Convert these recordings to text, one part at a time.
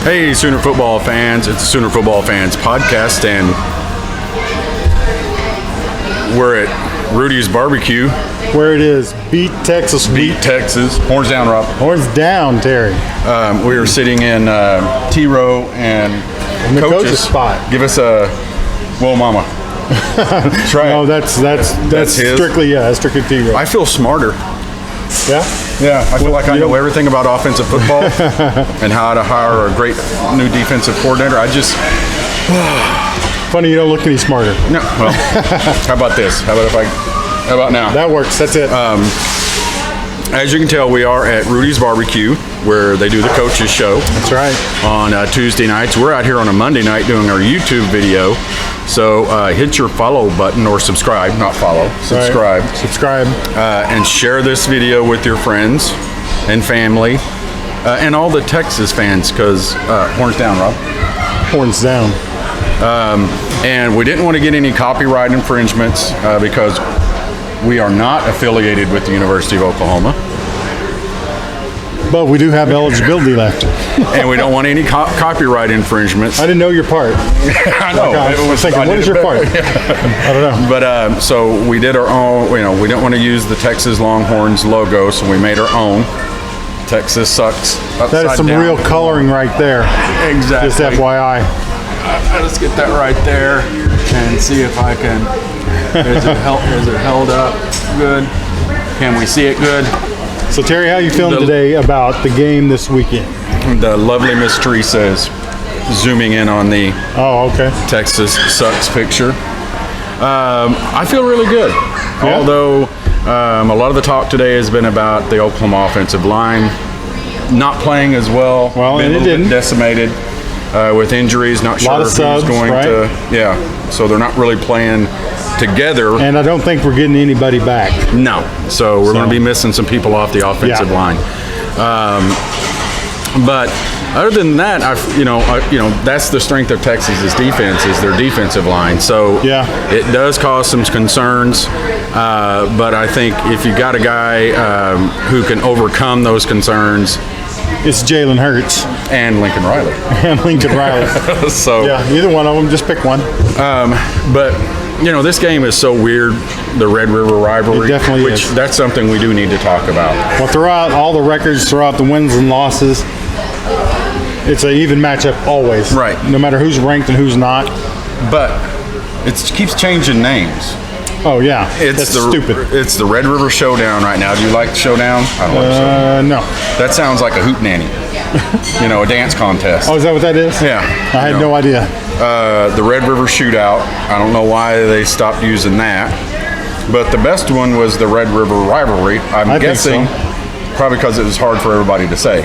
Hey, Sooner football fans. It's the Sooner Football Fans podcast, and we're at Rudy's Barbecue. Where it is, beat Texas. Beat Texas. Horns down, Rob. Horns down, Terry. We are sitting in T-Row and In the coach's spot. Give us a, whoa, mama. Try No, it. that's his? strictly, that's strictly T-Row. I feel smarter. Yeah? Yeah, I feel like I know everything about offensive football and how to hire a great new defensive coordinator. I just, Funny you don't look any smarter. no, well, how about this? How about now? That works, that's it. As you can tell, we are at Rudy's Barbecue, where they do the coaches show That's right. on Tuesday nights. We're out here on a Monday night doing our YouTube video. So hit your follow button, or subscribe, not follow, subscribe. Right. Subscribe. And share this video with your friends and family and all the Texas fans, because horns down, Rob. Horns down. And we didn't want to get any copyright infringements because we are not affiliated with the University of Oklahoma. But we do have eligibility left. And we don't want any copyright infringements. I didn't know your part. I know. I was thinking, what is your part? I don't know. But so we did our own, we didn't want to use the Texas Longhorns logo, so we made our own. Texas sucks. That is some down. real coloring right there. Exactly. Just FYI. Let's get that right there and see if I can. Is it held up good? Can we see it good? So Terry, how you feeling today about the game this weekend? The lovely Miss Teresa is zooming in on the Texas sucks picture. I feel really good. Yeah. Although a lot of the talk today has been about the Oklahoma offensive line not playing as well. Well, been and a it little bit didn't. decimated with injuries. Not sure lot of who's subs, going right? to. Yeah, so they're not really playing together. And I don't think we're getting anybody back. No, so we're going to be missing some people off the offensive line. But other than that, that's the strength of Texas's defense, is their defensive line. So it does cause some concerns. But I think if you got a guy who can overcome those concerns, It's Jalen Hurts and Lincoln Riley. and Lincoln Riley. So Yeah, either one of them, just pick one. but this game is so weird, the Red River rivalry. It definitely which is. That's something we do need to talk about. Well, throughout all the records, throughout the wins and losses, it's an even matchup always. Right. No matter who's ranked and who's not. But it keeps changing names. Oh yeah, It's that's stupid. It's the Red River Showdown right now. Do you like the Showdown? I don't like the Showdown. No. That sounds like a hoot nanny. A dance contest. Oh, is that what that is? Yeah. I had no idea. The Red River Shootout. I don't know why they stopped using that. But the best one was the Red River Rivalry. I'm I think guessing probably because it was hard for everybody to say.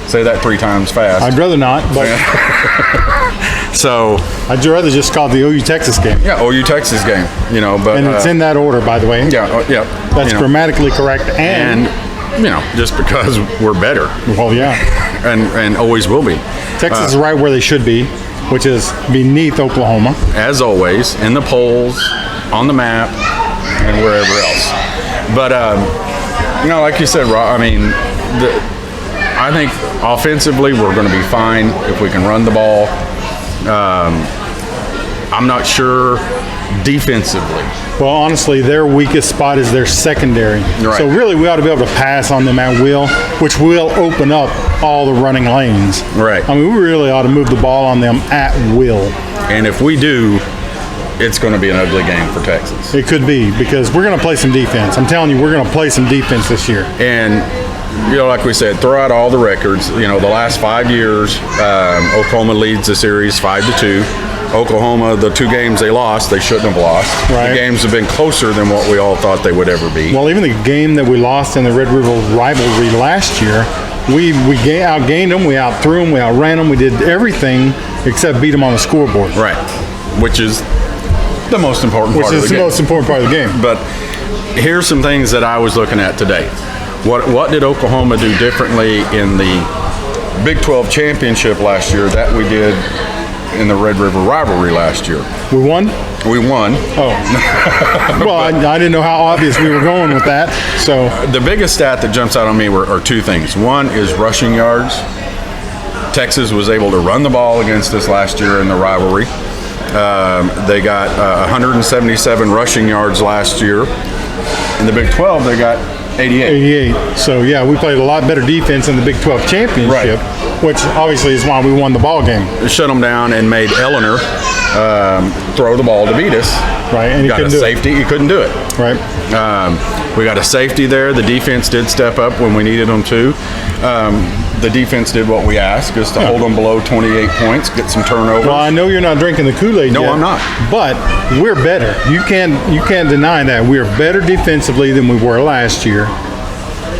Say that 3 times fast. I'd rather not, but So, I'd rather just call it the OU Texas game. yeah, OU Texas game. But And it's in that order, by the way. yeah. That's grammatically correct. And just because we're better, Well, yeah. and always will be. Texas is right where they should be, which is beneath Oklahoma. As always, in the polls, on the map, and wherever else. But like you said, Rob, I think offensively we're going to be fine if we can run the ball. I'm not sure defensively. Well, honestly, their weakest spot is their secondary. Right. So really, we ought to be able to pass on them at will, which will open up all the running lanes. Right. I mean, we really ought to move the ball on them at will. And if we do, it's going to be an ugly game for Texas. It could be, because we're going to play some defense. I'm telling you, we're going to play some defense this year. And like we said, throw out all the records. The last 5 years, Oklahoma leads the series 5-2. Oklahoma, the 2 games they lost, they shouldn't have lost. Right. The games have been closer than what we all thought they would ever be. Well, even the game that we lost in the Red River rivalry last year, we outgained them, we outthrew them, we outran them, we did everything except beat them on the scoreboard. Right. Which is the most important part of the game. Which is the most important part of the game. But here's some things that I was looking at today. What did Oklahoma do differently in the Big 12 championship last year that we did in the Red River rivalry last year? We won? We won. Oh. Well, I didn't know how obvious we were going with that. So the biggest stat that jumps out on me are 2 things. One is rushing yards. Texas was able to run the ball against us last year in the rivalry. They got 177 rushing yards last year. In the Big 12, they got 88. So, yeah, we played a lot better defense in the Big 12 championship, which obviously is why we won the ball game. Shut them down and made Eleanor throw the ball to beat us. Right, and he got a safety. He couldn't do it. Right. We got a safety there. The defense did step up when we needed them to. The defense did what we asked, is to hold them below 28 points, get some turnovers. Well, I know you're not drinking the Kool-Aid No, yet, I'm not. But we're better. You can't deny that. We're better defensively than we were last year.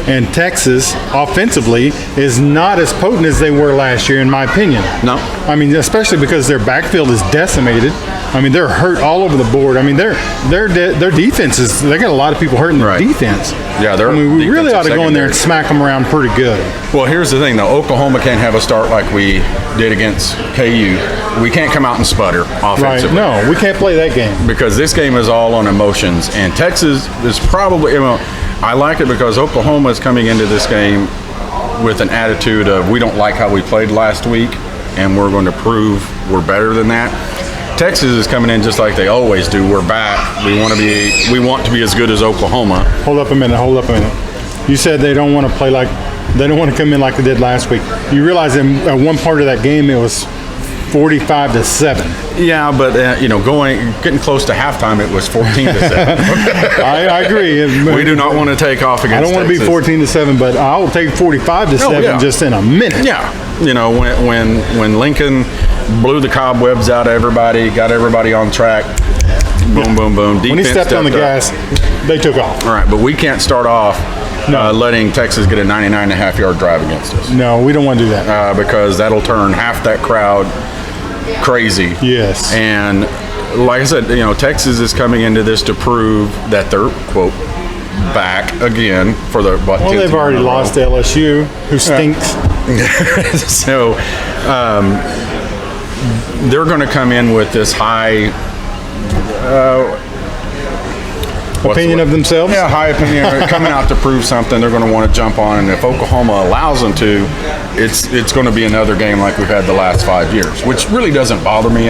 And Texas, offensively, is not as potent as they were last year, in my opinion. No. I mean, especially because their backfield is decimated. I mean, they're hurt all over the board. I mean, their defense is, they got a lot of people hurting their defense. Yeah, we really ought to go in there and smack them around pretty good. Well, here's the thing, though. Oklahoma can't have a start like we did against KU. We can't come out and sputter offensively. Right. No, we can't play that game. Because this game is all on emotions. And Texas is probably, I like it because Oklahoma is coming into this game with an attitude of, we don't like how we played last week, and we're going to prove we're better than that. Texas is coming in just like they always do. We're back. We want to be as good as Oklahoma. Hold up a minute. You said they don't want to play like, they don't want to come in like they did last week. You realize at one part of that game it was 45-7. Yeah, but getting close to halftime, it was 14-7. I agree. We do not want to take off against. I don't want to be 14-7, but I will take 45-7 just in a minute. Yeah, when Lincoln blew the cobwebs out of everybody, got everybody on track. Boom, boom, boom. Defense when he stepped on the gas, they took off. All right, but we can't start off letting Texas get a 99.5-yard drive against us. No, we don't want to do that. Because that'll turn half that crowd crazy. Yes. And like I said, Texas is coming into this to prove that they're, quote, back again for the Well, they've already lost to LSU, who stinks. So they're going to come in with this high opinion of themselves? Yeah, high opinion. Coming out to prove something, they're going to want to jump on. And if Oklahoma allows them to, it's going to be another game like we've had the last 5 years, which really doesn't bother me.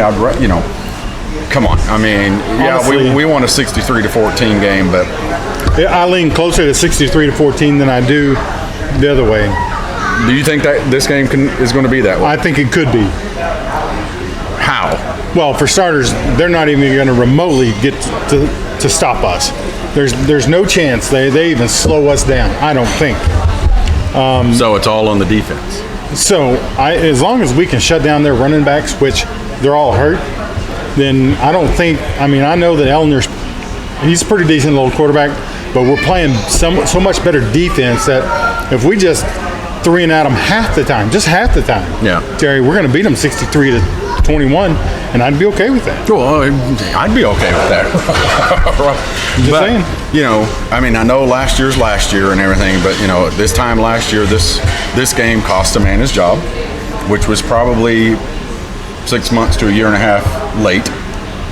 Come on. I mean, honestly, we won a 63-14 game, but I lean closer to 63-14 than I do the other way. Do you think that this game is going to be that way? I think it could be. How? Well, for starters, they're not even going to remotely get to stop us. There's no chance they even slow us down, I don't think. So it's all on the defense. So as long as we can shut down their running backs, which they're all hurt, then I don't think, I know that Eleanor's, he's a pretty decent little quarterback, but we're playing so much better defense that if we just 3 and at them half the time, Terry, we're going to beat them 63-21, and I'd be okay with that. Well, I'd be okay with that. Just saying. I know last year's last year and everything, but this time last year, this game cost a man his job, which was probably 6 months to a year and a half late.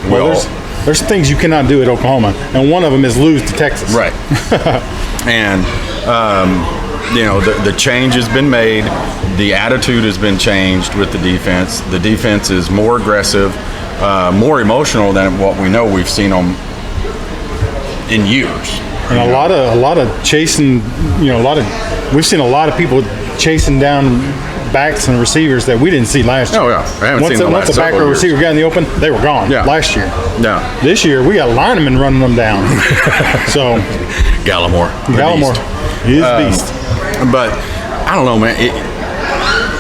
Well, there's things you cannot do at Oklahoma, and one of them is lose to Texas. Right. And the change has been made. The attitude has been changed with the defense. The defense is more aggressive, more emotional than what we know we've seen them in years. And a lot of chasing. We've seen a lot of people chasing down backs and receivers that we didn't see last year. Oh yeah, I haven't seen the last once the back row receiver got in the open, they were gone. Yeah. Last year. Yeah. This year we got linemen running them down. So Gallimore, he is a beast. But I don't know, man.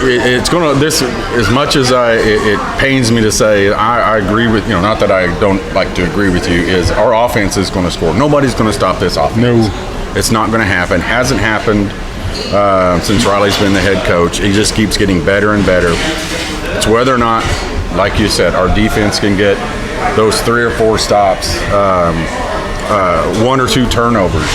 It's gonna as much as it pains me to say, I agree with not that I don't like to agree with you. Is our offense is going to score? Nobody's going to stop this offense. No, it's not going to happen. Hasn't happened since Riley's been the head coach. He just keeps getting better and better. It's whether or not, like you said, our defense can get those 3 or 4 stops, 1 or 2 turnovers.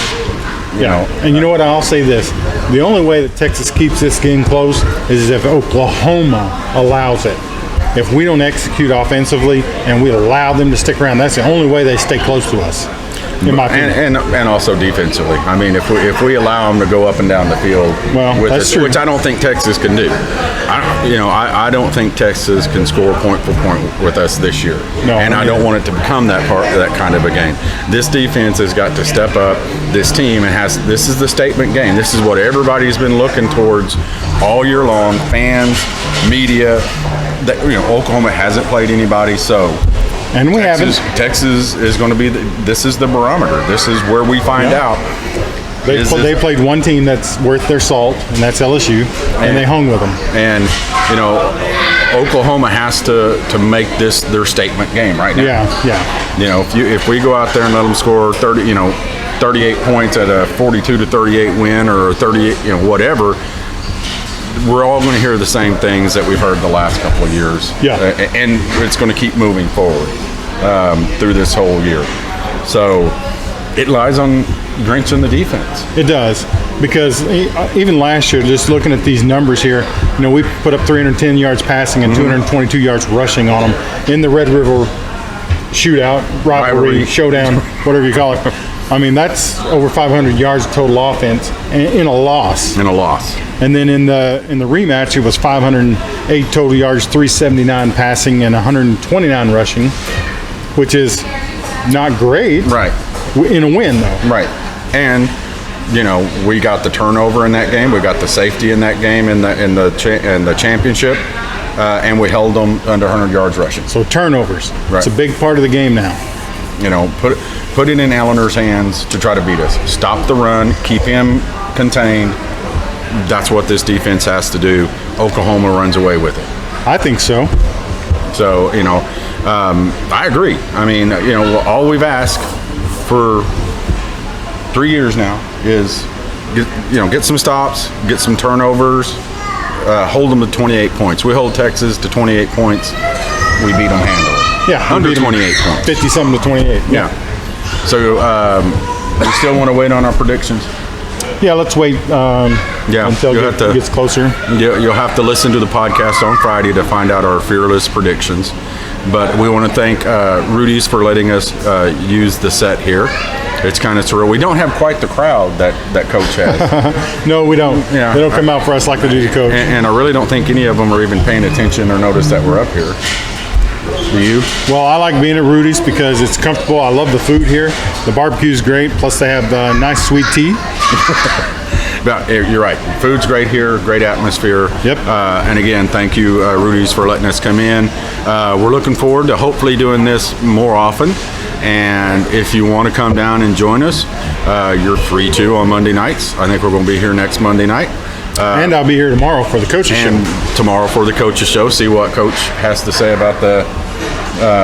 And you know what? I'll say this: the only way that Texas keeps this game close is if Oklahoma allows it. If we don't execute offensively and we allow them to stick around, that's the only way they stay close to us. in my opinion. And also defensively. I mean, if we allow them to go up and down the field, that's true. which I don't think Texas can do. I don't think Texas can score point for point with us this year. No, and I don't want it to become that kind of a game. This defense has got to step up. This team this is the statement game. This is what everybody's been looking towards all year long. Fans, media. Oklahoma hasn't played anybody, so. And we haven't. Texas is going to be this is the barometer. This is where we find out. They played one team that's worth their salt, and that's LSU, and they hung with them. And Oklahoma has to make this their statement game right now. Yeah. If we go out there and let them score 38 points at a 42-38 win or 38, whatever. We're all going to hear the same things that we've heard the last couple of years. Yeah. And it's going to keep moving forward through this whole year. So it lies on Grinch and the defense. It does. Because even last year, just looking at these numbers here, we put up 310 yards passing and 222 yards rushing on them in the Red River shootout, rivalry, showdown, whatever you call it. I mean, that's over 500 yards of total offense in a loss. And then in the rematch, it was 508 total yards, 379 passing, and 129 rushing, which is not great. Right. In a win, though. Right. And we got the turnover in that game. We got the safety in that game in the championship, and we held them under 100 yards rushing. So turnovers. Right. It's a big part of the game now. Put it in Eleanor's hands to try to beat us. Stop the run. Keep him contained. That's what this defense has to do. Oklahoma runs away with it. I think so. So, I agree. I mean, all we've asked for 3 years now is, get some stops, get some turnovers, hold them to 28 points. We hold Texas to 28 points. We beat them handily. Yeah. Under 28 points. 50-something to 28. Yeah. So, we still want to wait on our predictions? Yeah, let's wait until it gets closer. You'll have to listen to the podcast on Friday to find out our fearless predictions. But we want to thank Rudy's for letting us use the set here. It's kind of surreal. We don't have quite the crowd that Coach has. No, we don't. Yeah. They don't come out for us like they do to Coach. And I really don't think any of them are even paying attention or notice that we're up here. Do you? Well, I like being at Rudy's because it's comfortable. I love the food here. The barbecue's great. Plus, they have nice sweet tea. You're right. Food's great here. Great atmosphere. Yep. And again, thank you, Rudy's, for letting us come in. We're looking forward to hopefully doing this more often. And if you want to come down and join us, you're free to on Monday nights. I think we're going to be here next Monday night. And I'll be here tomorrow for the coaches show. And tomorrow for the coaches show. See what Coach has to say about the.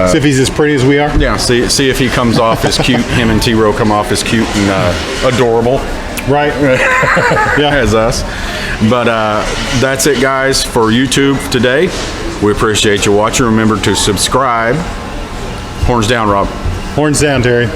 See if he's as pretty as we are. Yeah. See if he comes off as cute. Him and T-Row come off as cute and adorable. Right. Yeah. As us. But that's it, guys, for YouTube today. We appreciate you watching. Remember to subscribe. Horns down, Rob. Horns down, Terry.